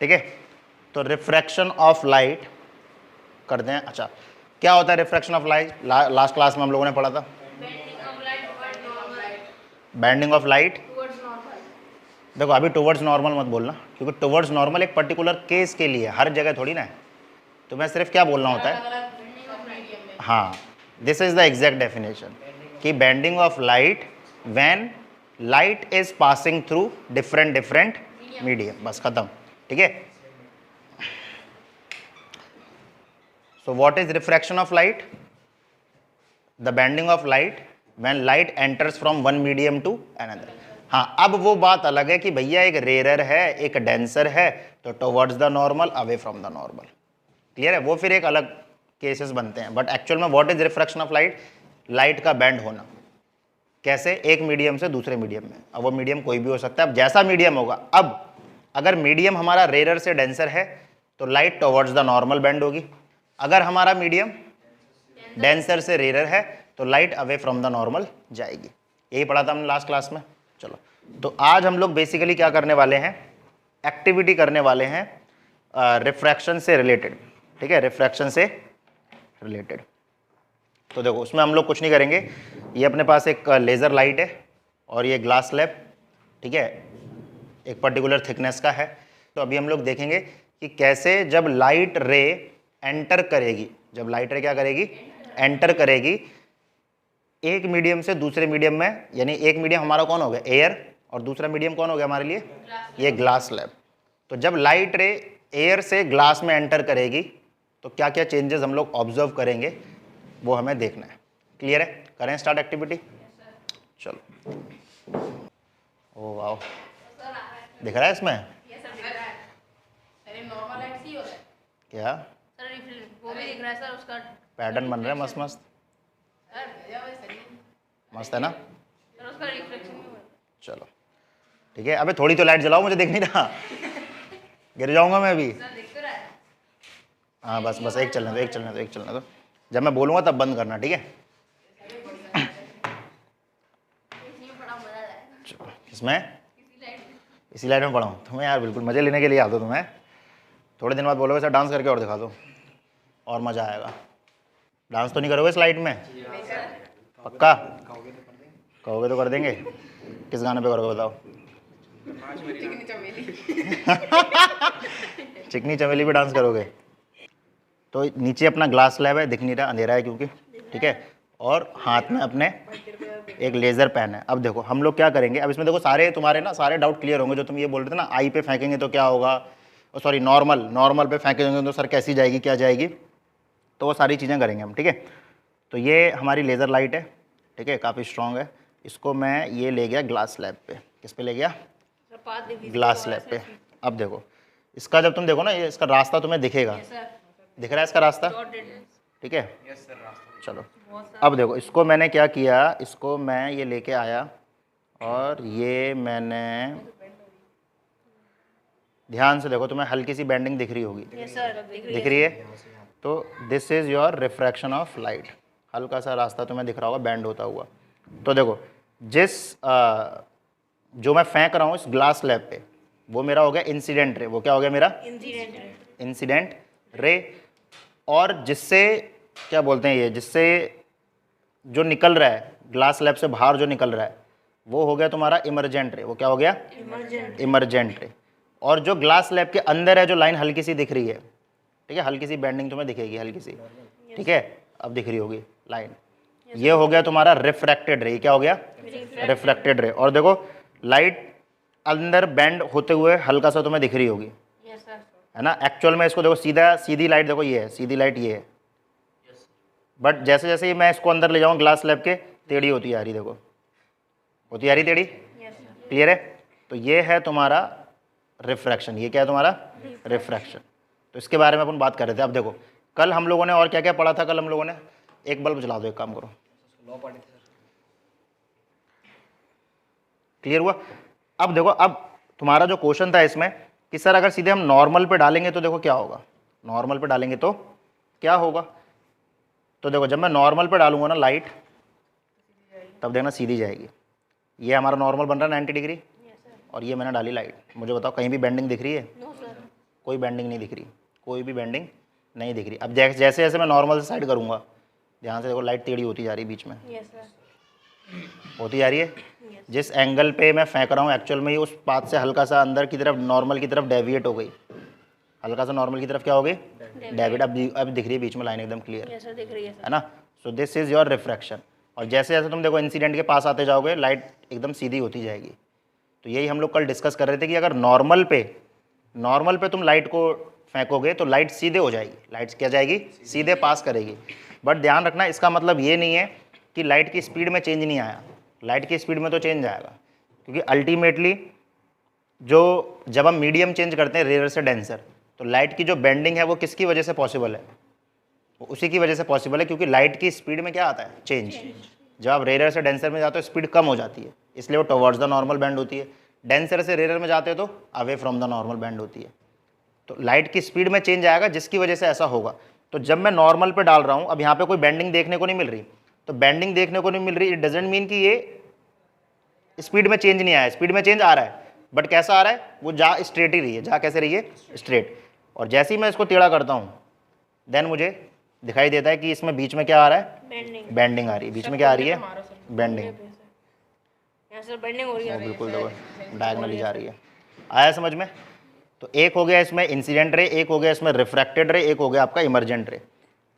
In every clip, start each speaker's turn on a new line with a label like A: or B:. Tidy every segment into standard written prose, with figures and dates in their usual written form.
A: ठीक है। तो रिफ्रैक्शन ऑफ लाइट कर दें। अच्छा, क्या होता है refraction of light? Last class में हम लोगों ने पढ़ा था बेंडिंग ऑफ लाइट। देखो अभी टुवर्ड्स नॉर्मल मत बोलना, क्योंकि टुवर्ड्स नॉर्मल एक पर्टिकुलर केस के लिए, हर जगह थोड़ी ना है। तो मैं सिर्फ क्या बोलना होता है, हाँ, this is the exact definition कि bending of light when light is passing through different medium, बस खत्म। ठीक है। So what is refraction of light? The bending of light when light enters from one medium to another. हाँ, अब वो बात अलग है कि भैया एक रेयर है, एक डेंसर है, तो towards the normal, away from the normal. Clear है? वो फिर एक अलग केसेस बनते हैं। बट एक्चुअल में what is refraction of light? Light का बेंड होना। कैसे? एक मीडियम से दूसरे मीडियम में। अब वो मीडियम कोई भी हो सकता है, अब जैसा मीडियम होगा। अब अगर मीडियम हमारा रेयर से डेंसर है तो light towards the normal bend होगी। अगर हमारा मीडियम डेंसर से रेयर है तो light away from the normal जाएगी। यही पढ़ा था हमने लास्ट क्लास में। चलो, तो आज हम लोग बेसिकली क्या करने वाले हैं? एक्टिविटी करने वाले हैं रिफ्रैक्शन से रिलेटेड। ठीक है, रिफ्रैक्शन से रिलेटेड। तो देखो उसमें हम लोग कुछ नहीं करेंगे। ये अपने पास एक लेज़र लाइट है और ये ग्लास स्लैब, ठीक है, एक पर्टिकुलर थिकनेस का है। तो अभी हम लोग देखेंगे कि कैसे जब लाइट रे एंटर करेगी, जब लाइट रे क्या करेगी? एंटर करेगी एक मीडियम से दूसरे मीडियम में। यानी एक मीडियम हमारा कौन हो गया? एयर, और दूसरा मीडियम कौन हो गया हमारे लिए? ये ग्लास स्लैब। तो जब लाइट रे एयर से ग्लास में एंटर करेगी तो क्या क्या चेंजेस हम लोग ऑब्जर्व करेंगे वो हमें देखना है। क्लियर है? करें स्टार्ट एक्टिविटी। चलो। ओ वाओ, दिख रहा है इसमें क्या?
B: वो भी दिख रहा है सर, उसका
A: पैटर्न बन रहा है मस्त मस्त, मस्त है ना?
B: सर उसका रिफ्लेक्शन भी हो रहा है।
A: चलो ठीक है। अबे थोड़ी तो लाइट जलाओ, मुझे दिख नहीं रहा, गिर जाऊंगा मैं अभी।
B: सर दिख तो रहा है।
A: हाँ बस बस, एक चलने दो, एक चलने दो, एक चलने दो। जब मैं बोलूँगा तब बंद करना, ठीक है?
B: इसमें बड़ा मजा आएगा।
A: चलो, इसमें
B: इसी लाइट में
A: इसी लाइट में पढ़ाऊँ तुम्हें? यार बिल्कुल मज़े लेने के लिए आता तुम्हें। थोड़े दिन बाद बोलोगे सर डांस करके और दिखा दो, और मज़ा आएगा। डांस तो नहीं करोगे इस लाइट में? पक्का? कहोगे तो कर देंगे। किस गाने पे करोगे बताओ? चिकनी चमेली पे डांस करोगे? तो नीचे अपना ग्लास स्लैब है, दिख नहीं रहा, अंधेरा है क्योंकि, ठीक है, और हाथ में अपने एक लेज़र पेन है। अब देखो हम लोग क्या करेंगे, अब इसमें देखो सारे तुम्हारे ना सारे डाउट क्लियर होंगे। जो तुम ये बोल रहे थे ना, आई पे फेंकेंगे तो क्या होगा, सॉरी नॉर्मल पे फेंकेंगे तो सर कैसी जाएगी, क्या जाएगी, तो वो सारी चीज़ें करेंगे हम। ठीक है, तो ये हमारी लेज़र लाइट है, ठीक है, काफ़ी स्ट्रॉन्ग है। इसको मैं ये ले गया ग्लास स्लैब पे। किस पे ले गया? ग्लास स्लैब पे। अब देखो इसका, जब तुम देखो ना, ये इसका रास्ता तुम्हें दिखेगा, दिख रहा है इसका रास्ता, ठीक है? चलो अब देखो, इसको मैंने क्या किया, इसको मैं ये लेके आया और ये मैंने, ध्यान से देखो, तुम्हें हल्की सी बेंडिंग दिख रही होगी, दिख रही है? तो this is your refraction of light. हल्का सा रास्ता तुम्हें दिख रहा होगा बेंड होता हुआ। तो देखो जिस जो मैं फेंक रहा हूँ इस ग्लास स्लैब पे, वो मेरा हो गया इंसिडेंट रे। वो क्या हो गया मेरा? Incident ray. और जिससे क्या बोलते हैं, ये जिससे जो निकल रहा है ग्लास स्लैब से बाहर, जो निकल रहा है वो हो गया तुम्हारा इमरजेंट रे। वो क्या हो गया? Emergent ray. और जो ग्लास स्लैब के अंदर है, जो लाइन हल्की सी दिख रही है, ठीक है, हल्की सी बेंडिंग तुम्हें दिखेगी, हल्की सी, ठीक है, अब दिख रही होगी लाइन, ये हो गया तुम्हारा रिफ्रैक्टेड रे। क्या हो गया? रिफ्रैक्टेड रे। और देखो लाइट अंदर बेंड होते हुए हल्का सा तुम्हें दिख रही होगी, है ना? एक्चुअल में इसको देखो, सीधा सीधी लाइट देखो, ये है सीधी लाइट, ये है। बट जैसे जैसे ही मैं इसको अंदर ले जाऊँ ग्लास स्लैब के, टेढ़ी होती आ रही, देखो होती आ रही टेढ़ी। क्लियर है? तो ये है तुम्हारा रिफ्रैक्शन। ये क्या है तुम्हारा? रिफ्रैक्शन। तो इसके बारे में अपन बात कर रहे थे। अब देखो कल हम लोगों ने और क्या क्या पढ़ा था? कल हम लोगों ने, एक बल्ब जला दो, एक काम करो, क्लियर हुआ? अब देखो, अब तुम्हारा जो क्वेश्चन था इसमें कि सर अगर सीधे हम नॉर्मल पे डालेंगे तो देखो क्या होगा, नॉर्मल पे डालेंगे तो क्या होगा? तो देखो जब मैं नॉर्मल पे डालूंगा ना लाइट, तब देखना सीधी जाएगी। ये हमारा नॉर्मल बन रहा है 90 डिग्री, और ये मैंने डाली लाइट। मुझे बताओ कहीं भी बेंडिंग दिख रही है? कोई बेंडिंग नहीं दिख रही, कोई भी बेंडिंग नहीं दिख रही। अब जैसे जैसे मैं नॉर्मल से साइड करूँगा, ध्यान से देखो लाइट टेढ़ी होती जा रही है बीच में,
B: यस सर।
A: होती जा रही है। जिस एंगल पे मैं फेंक रहा हूँ एक्चुअल में ये उस पाथ से हल्का सा अंदर की तरफ नॉर्मल की तरफ डेविएट हो गई, हल्का सा नॉर्मल की तरफ क्या हो गई, डेविएट। अब दिख रही है बीच में लाइन एकदम क्लियर,
B: यस सर, दिख रही है
A: है ना। So this is your refraction. और जैसे जैसे तुम देखो इंसिडेंट के पास आते जाओगे लाइट एकदम सीधी होती जाएगी। तो यही हम लोग कल डिस्कस कर रहे थे कि अगर नॉर्मल पे तुम लाइट को फेंकोगे तो लाइट सीधे हो जाएगी, लाइट क्या जाएगी, सीधे पास करेगी। बट ध्यान रखना इसका मतलब ये नहीं है कि लाइट की स्पीड में चेंज नहीं आया, लाइट की स्पीड में तो चेंज आएगा, क्योंकि अल्टीमेटली जो जब हम मीडियम चेंज करते हैं रेयर से डेंसर, तो लाइट की जो बेंडिंग है वो किसकी वजह से पॉसिबल है, वो उसी की वजह से पॉसिबल है, क्योंकि लाइट की स्पीड में क्या आता है, चेंज। जब आप रेयर से डेंसर में जाते हो स्पीड कम हो जाती है, इसलिए वो टुवर्ड्स द नॉर्मल बैंड होती है। डेंसर से रेयर में जाते हो तो away from the normal band होती है। तो लाइट की स्पीड में चेंज आएगा जिसकी वजह से ऐसा होगा। तो जब मैं नॉर्मल पे डाल रहा हूँ, अब यहाँ पे कोई बेंडिंग देखने को नहीं मिल रही, तो बेंडिंग देखने को नहीं मिल रही, इट डजेंट मीन कि ये स्पीड में चेंज नहीं आया, स्पीड में चेंज आ रहा है, बट कैसा आ रहा है, वो जा स्ट्रेट ही रही है, जा कैसे रही है, स्ट्रेट। और जैसे ही मैं इसको टेढ़ा करता हूँ देन मुझे दिखाई देता है कि इसमें बीच में क्या आ रहा है, बेंडिंग आ रही है, बीच में क्या आ रही है, बेंडिंग।
B: यहाँ सर बेंडिंग हो रही है।
A: बिल्कुल देखो डायगोनली जा रही है। आया समझ में। तो एक हो गया इसमें इंसिडेंट रे, एक हो गया इसमें रिफ्रैक्टेड रे, एक हो गया आपका इमर्जेंट रे।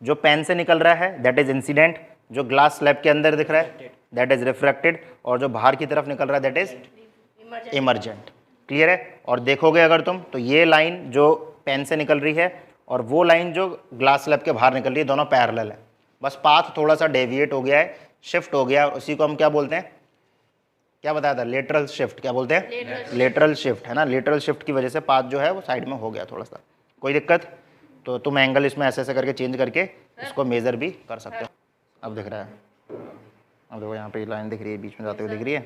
A: जो पेन से निकल रहा है दैट इज इंसिडेंट, जो ग्लास स्लैब के अंदर दिख रहा है दैट इज रिफ्रैक्टेड, और जो बाहर की तरफ निकल रहा है दैट इज इमर्जेंट। क्लियर है। और देखोगे अगर तुम तो ये लाइन जो पेन से निकल रही है और वो लाइन जो ग्लास स्लैब के बाहर निकल रही है, दोनों पैरेलल है, बस पाथ थोड़ा सा डेविएट हो गया है, शिफ्ट हो गया है, और उसी को हम क्या बोलते हैं, क्या बताया था, लेटरल शिफ्ट। क्या बोलते हैं, लेटरल शिफ्ट, है ना। लेटरल शिफ्ट की वजह से पाथ जो है वो साइड में हो गया थोड़ा सा। कोई दिक्कत, तो तुम एंगल इसमें ऐसे ऐसे करके चेंज करके इसको मेजर भी कर सकते हो। अब दिख रहा है, अब देखो यहाँ पे लाइन दिख रही है, बीच में जाते हुए दिख रही है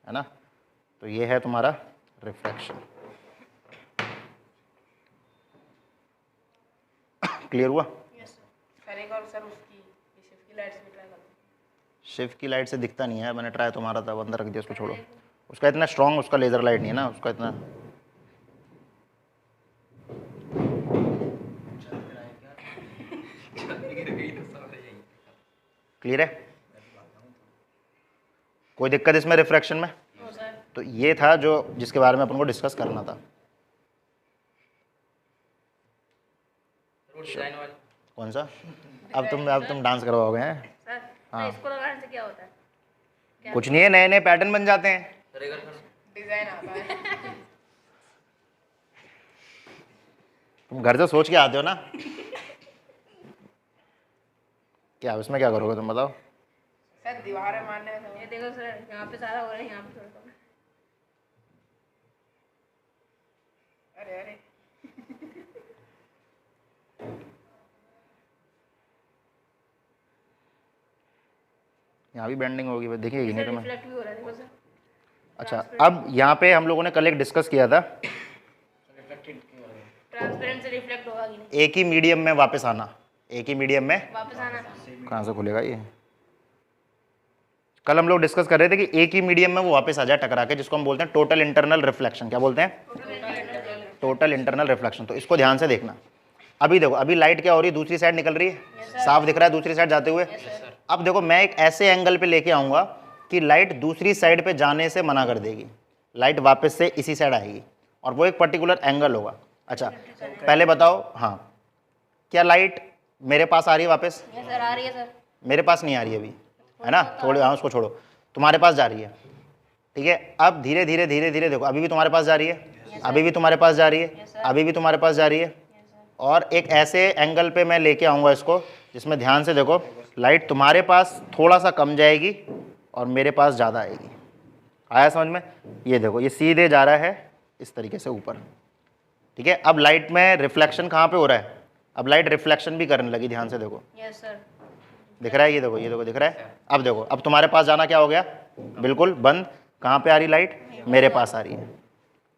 A: ना। तो ये है तुम्हारा रिफ्रैक्शन। क्लियर हुआ। शिफ्ट की लाइट से दिखता नहीं है, मैंने ट्राई तो मारा था, अंदर रख दिया, उसको छोड़ो। उसका इतना स्ट्रॉन्ग उसका लेज़र लाइट नहीं है ना, उसका इतना। क्लियर है, कोई दिक्कत इसमें रिफ्रैक्शन में। तो ये था जो जिसके बारे में अपन को डिस्कस करना था। कौन सा, अब तुम डांस करवाओगे हैं।
B: हाँ, इसको लगाने से क्या होता है?
A: कुछ नहीं है, नए नए पैटर्न बन जाते हैं,
B: डिजाइन आता है।
A: तुम घर से सोच के आते हो ना। क्या उसमें क्या करोगे तुम बताओ।
B: सर दीवारें मारने में ये देखो सर, यहाँ पे सारा हो रहा है, यहाँ पे थोड़ा। अरे अरे
A: यहाँ भी बेंडिंग होगी, बस दिखेगी नहीं तुम्हें।
B: रिफ्लेक्ट भी हो रहा है, देखो सर।
A: अच्छा, अब यहाँ पे हम लोगों ने कल एक डिस्कस किया था,
B: ट्रांसपेरेंट से रिफ्लेक्ट होगा कि नहीं,
A: एक ही मीडियम में वापस आना, एक ही मीडियम में
B: वापस आना।
A: कहाँ से खुलेगा ये। कल हम लोग डिस्कस कर रहे थे कि एक ही मीडियम में वो वापस आ जाए टकरा के, जिसको हम बोलते हैं टोटल इंटरनल रिफ्लेक्शन। क्या बोलते हैं, टोटल इंटरनल रिफ्लेक्शन। तो इसको ध्यान से देखना। अभी देखो, अभी लाइट क्या हो रही है, दूसरी साइड निकल रही है, साफ दिख रहा है दूसरी साइड जाते हुए। अब देखो मैं एक ऐसे एंगल पे लेके आऊंगा कि लाइट दूसरी साइड पे जाने से मना कर देगी, लाइट वापस से इसी साइड आएगी, और वो एक पर्टिकुलर एंगल होगा। अच्छा पहले बताओ, हाँ क्या लाइट मेरे पास आ रही है वापस?
B: सर आ रही है सर।
A: मेरे पास नहीं आ रही है अभी, है ना, थोड़ी, हाँ उसको छोड़ो, तुम्हारे पास जा रही है। ठीक है, अब धीरे धीरे धीरे धीरे देखो, अभी भी तुम्हारे पास जा रही है, अभी भी तुम्हारे पास जा रही है, अभी भी तुम्हारे पास जा रही है। और एक ऐसे एंगल पे मैं लेके आऊँगा इसको जिसमें ध्यान से देखो लाइट तुम्हारे पास थोड़ा सा कम जाएगी और मेरे पास ज़्यादा आएगी। आया समझ में। ये देखो ये सीधे जा रहा है इस तरीके से ऊपर। ठीक है, अब लाइट में रिफ्लेक्शन कहाँ पे हो रहा है, अब लाइट रिफ्लेक्शन भी करने लगी, ध्यान से देखो।
B: Yes sir.
A: दिख रहा है, ये देखो, ये देखो दिख रहा है। अब देखो, अब तुम्हारे पास जाना क्या हो गया, बिल्कुल बंद। कहाँ पे आ रही लाइट, मेरे पास आ रही है।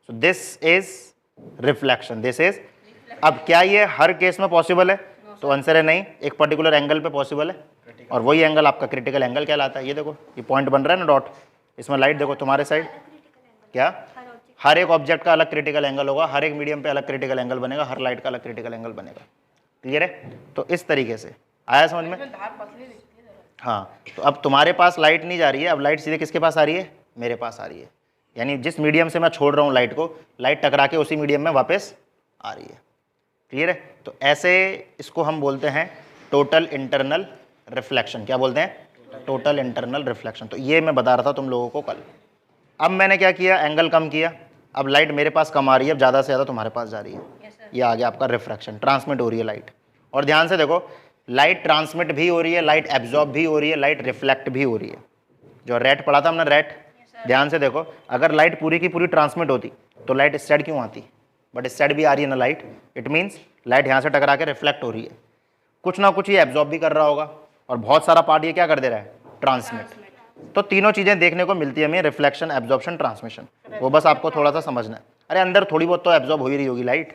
A: So this is reflection, this is. अब क्या ये हर केस में पॉसिबल है, तो आंसर है नहीं, एक पर्टिकुलर एंगल पे पॉसिबल है, और वही एंगल आपका क्रिटिकल एंगल कहलाता है। ये देखो ये पॉइंट बन रहा है ना डॉट, इसमें लाइट देखो तुम्हारे साइड क्या, हर एक ऑब्जेक्ट का अलग क्रिटिकल एंगल होगा, हर एक मीडियम पे अलग क्रिटिकल एंगल बनेगा, हर लाइट का अलग क्रिटिकल एंगल बनेगा। क्लियर है? तो इस तरीके से आया समझ में?
B: धार पतली दिखती है जरा।
A: हाँ, तो अब तुम्हारे पास लाइट नहीं जा रही है, अब लाइट सीधे किसके पास आ रही है? मेरे पास आ रही है। यानी जिस मीडियम से मैं छोड़ रहा हूँ लाइट को, लाइट टकरा के उसी मीडियम में वापस आ रही है। क्लियर है? तो ऐसे इसको हम बोलते हैं टोटल इंटरनल रिफ्लेक्शन। क्या बोलते हैं? Total internal reflection. तो ये मैं बता रहा था तुम लोगों को कल। अब मैंने क्या किया? एंगल कम किया, अब लाइट मेरे पास कम आ रही है, अब ज़्यादा से ज़्यादा तुम्हारे पास जा रही है। ये आ गया आपका रिफ्रैक्शन, ट्रांसमिट हो रही है लाइट। और ध्यान से देखो, लाइट ट्रांसमिट भी हो रही है, लाइट एब्जॉर्ब भी हो रही है, लाइट रिफ्लेक्ट भी हो रही है। जो रेट पढ़ा था हमने, रेट, ध्यान से देखो, अगर लाइट पूरी की पूरी ट्रांसमिट होती तो लाइट इस साइड क्यों आती? बट इस साइड भी आ रही है ना लाइट, इट मीन्स लाइट यहाँ से टकरा के रिफ्लेक्ट हो रही है। कुछ ना कुछ ये एब्जॉर्ब भी कर रहा होगा और बहुत सारा पार्ट ये क्या कर दे रहा है? ट्रांसमिट। तो तीनों चीज़ें देखने को मिलती है हमें, रिफ्लेक्शन, एब्जॉर्प्शन, ट्रांसमिशन। वो बस आपको थोड़ा सा समझना है। अरे अंदर थोड़ी बहुत तो एब्जॉर्ब हो ही रही होगी लाइट।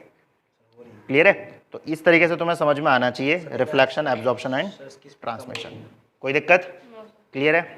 A: क्लियर है? तो इस तरीके से तुम्हें समझ में आना चाहिए रिफ्लेक्शन, एब्जॉर्प्शन एंड ट्रांसमिशन। कोई दिक्कत? क्लियर है?